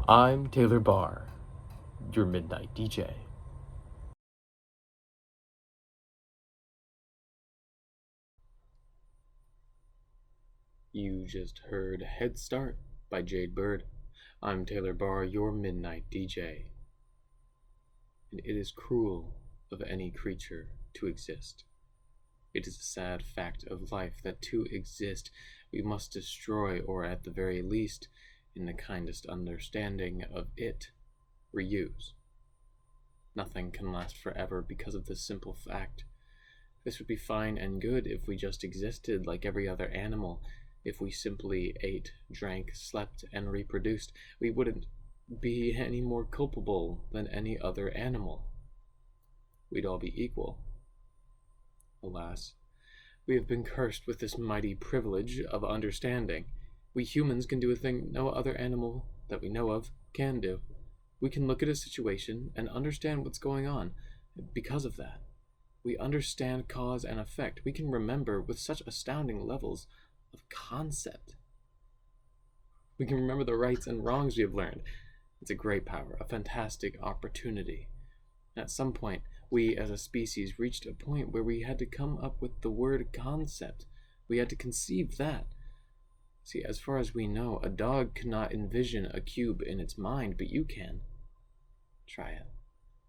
I'm Taylor Barr, your midnight DJ. You just heard Head Start by Jade Bird. I'm Taylor Barr, your midnight DJ. And it is cruel of any creature to exist. It is a sad fact of life that to exist we must destroy, or at the very least, in the kindest understanding of it, reuse. Nothing can last forever because of this simple fact. This would be fine and good if we just existed like every other animal. If we simply ate, drank, slept, and reproduced, we wouldn't be any more culpable than any other animal. We'd all be equal. Alas, we have been cursed with this mighty privilege of understanding. We humans can do a thing no other animal that we know of can do. We can look at a situation and understand what's going on. Because of that, we understand cause and effect. We can remember with such astounding levels of concept. We can remember the rights and wrongs we have learned. It's a great power, a fantastic opportunity. At some point, we as a species reached a point where we had to come up with the word concept. We had to conceive that. See, as far as we know, a dog cannot envision a cube in its mind, but you can. Try it.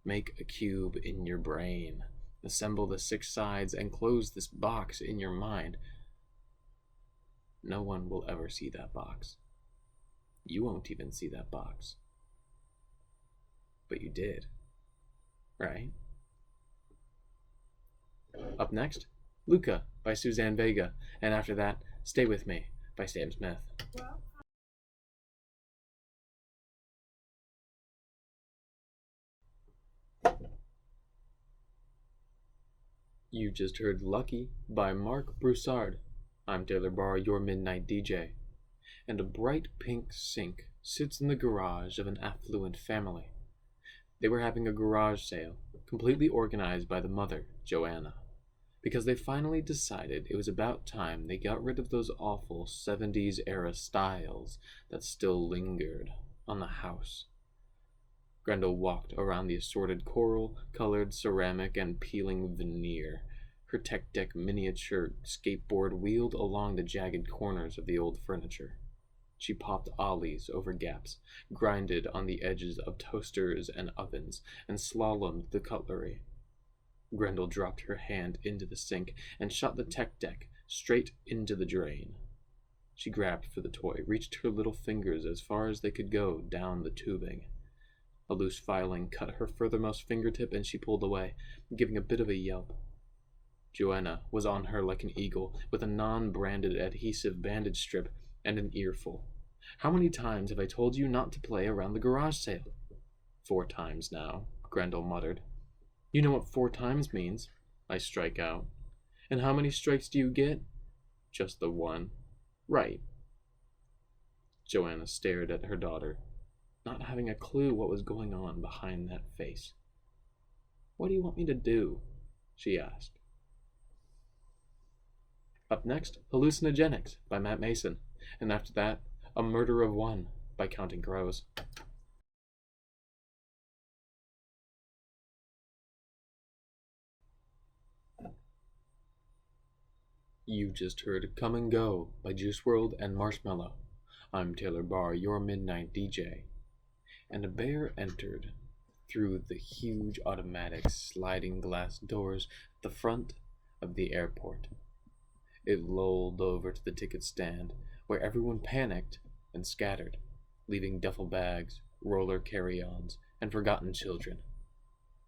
Make a cube in your brain. Assemble the 6 sides and close this box in your mind. No one will ever see that box. You won't even see that box. But you did. Right? Up next, Luca by Suzanne Vega. And after that, Stay With Me by Sam Smith. You just heard Lucky by Mark Broussard. I'm Taylor Barr, your midnight DJ. And a bright pink sink sits in the garage of an affluent family. They were having a garage sale, completely organized by the mother, Joanna, because they finally decided it was about time they got rid of those awful 70s era styles that still lingered on the house. Grendel walked around the assorted coral-colored ceramic and peeling veneer. Her tech deck miniature skateboard wheeled along the jagged corners of the old furniture. She popped ollies over gaps, grinded on the edges of toasters and ovens, and slalomed the cutlery. Grendel dropped her hand into the sink and shot the tech deck straight into the drain. She grabbed for the toy, reached her little fingers as far as they could go down the tubing. A loose filing cut her furthermost fingertip and she pulled away, giving a bit of a yelp. Joanna was on her like an eagle, with a non-branded adhesive bandage strip and an earful. How many times have I told you not to play around the garage sale? 4 times now, Grendel muttered. You know what 4 times means. I strike out. And how many strikes do you get? Just the one. Right. Joanna stared at her daughter, not having a clue what was going on behind that face. What do you want me to do? She asked. Up next, Hallucinogenics by Matt Mason, and after that, A Murder of One by Counting Crows. You just heard Come and Go by Juice WRLD and Marshmello. I'm Taylor Barr, your midnight DJ. And a bear entered through the huge automatic sliding glass doors at the front of the airport. It lolled over to the ticket stand, where everyone panicked and scattered, leaving duffel bags, roller carry-ons, and forgotten children.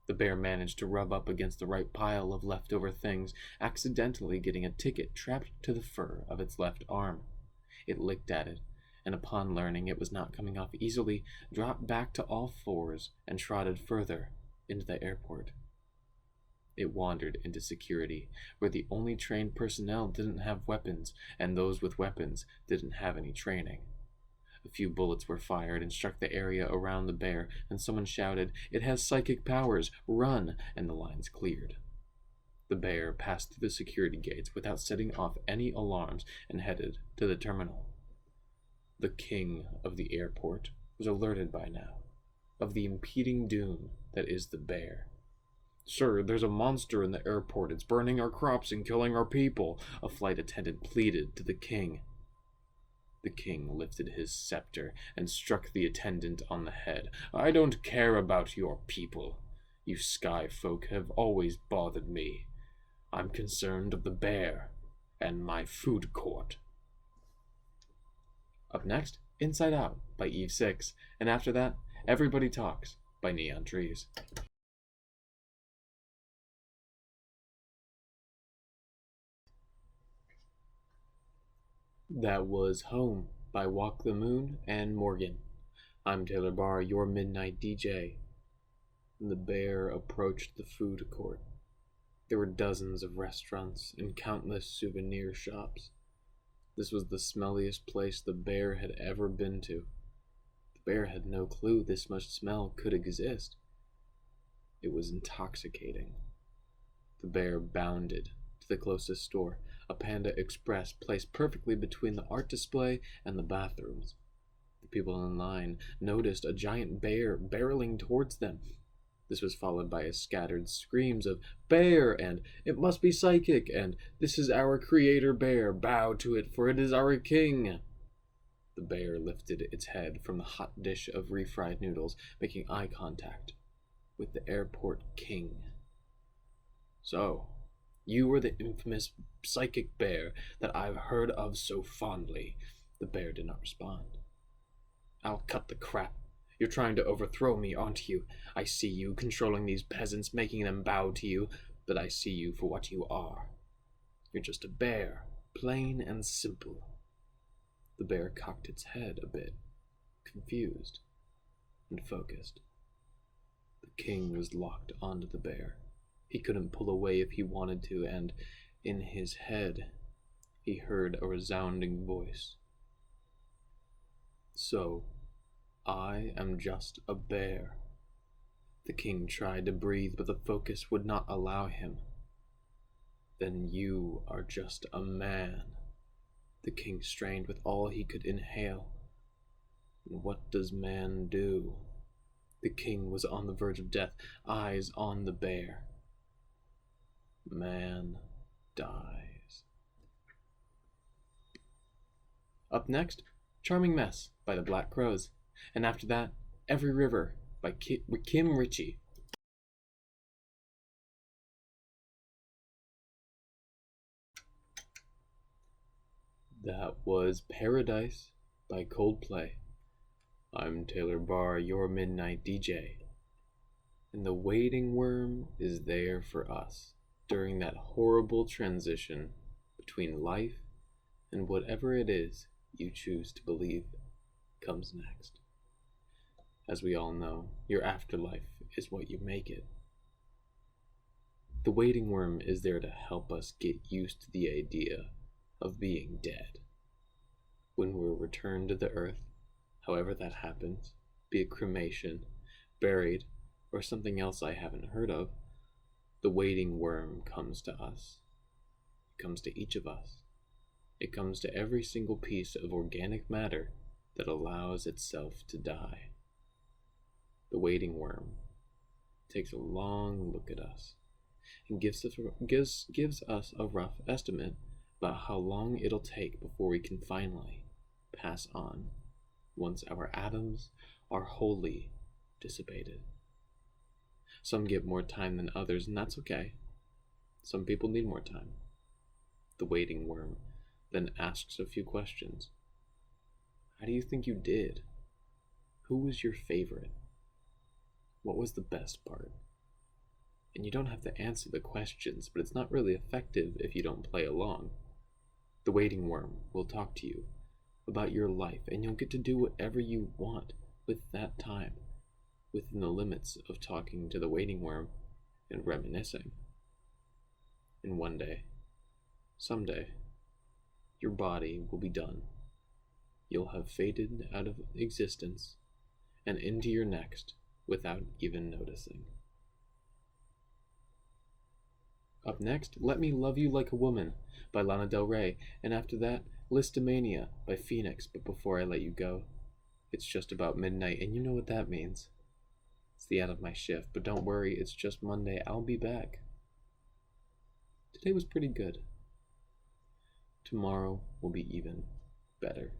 The bear managed to rub up against the right pile of leftover things, accidentally getting a ticket trapped to the fur of its left arm. It licked at it, and upon learning it was not coming off easily, dropped back to all 4s and trotted further into the airport. It wandered into security, where the only trained personnel didn't have weapons, and those with weapons didn't have any training. A few bullets were fired and struck the area around the bear, and someone shouted, "It has psychic powers! Run!" and the lines cleared. The bear passed through the security gates without setting off any alarms and headed to the terminal. The king of the airport was alerted by now of the impeding doom that is the bear. "Sir, there's a monster in the airport. It's burning our crops and killing our people," a flight attendant pleaded to the king. The king lifted his scepter and struck the attendant on the head. "I don't care about your people. You sky folk have always bothered me. I'm concerned of the bear and my food court." Up next, Inside Out by Eve 6, and after that, Everybody Talks by Neon Trees. That was Home by Walk the Moon and Morgan. I'm Taylor Barr, your midnight DJ. The bear approached the food court. There were dozens of restaurants and countless souvenir shops. This was the smelliest place the bear had ever been to. The bear had no clue this much smell could exist. It was intoxicating. The bear bounded to the closest store, a Panda Express placed perfectly between the art display and the bathrooms. The people in line noticed a giant bear barreling towards them. This was followed by scattered screams of "Bear!" and "It must be psychic!" and "This is our creator bear, bow to it, for it is our king!" The bear lifted its head from the hot dish of refried noodles, making eye contact with the airport king. "So, you are the infamous psychic bear that I've heard of so fondly." The bear did not respond. "I'll cut the crap. You're trying to overthrow me, aren't you? I see you controlling these peasants, making them bow to you, but I see you for what you are. You're just a bear, plain and simple." The bear cocked its head a bit, confused and focused. The king was locked onto the bear. He couldn't pull away if he wanted to, and in his head, he heard a resounding voice. "So, I am just a bear." The king tried to breathe, but the focus would not allow him. "Then you are just a man." The king strained with all he could inhale. "And what does man do?" The king was on the verge of death, eyes on the bear. "Man dies." Up next, Charming Mess by the Black Crows, and after that, Every River by Kim Ritchie. That was Paradise by Coldplay. I'm Taylor Barr, your midnight DJ, and the waiting worm is there for us during that horrible transition between life and whatever it is you choose to believe comes next. As we all know, your afterlife is what you make it. The waiting worm is there to help us get used to the idea of being dead. When we're returned to the earth, however that happens, be it cremation, buried, or something else I haven't heard of, the waiting worm comes to us. It comes to each of us. It comes to every single piece of organic matter that allows itself to die. The waiting worm takes a long look at us and gives us a rough estimate about how long it'll take before we can finally pass on once our atoms are wholly dissipated. Some get more time than others, and that's okay. Some people need more time. The waiting worm then asks a few questions. How do you think you did? Who was your favorite? What was the best part? And you don't have to answer the questions, but it's not really effective if you don't play along. The waiting worm will talk to you about your life, and you'll get to do whatever you want with that time, within the limits of talking to the waiting worm and reminiscing. And one day, someday, your body will be done. You'll have faded out of existence and into your next without even noticing. Up next, Let Me Love You Like a Woman by Lana Del Rey, and after that, Listomania by Phoenix, but before I let you go, It's just about midnight, and you know what that means. It's the end of my shift, but don't worry, it's just Monday. I'll be back. Today was pretty good. Tomorrow will be even better.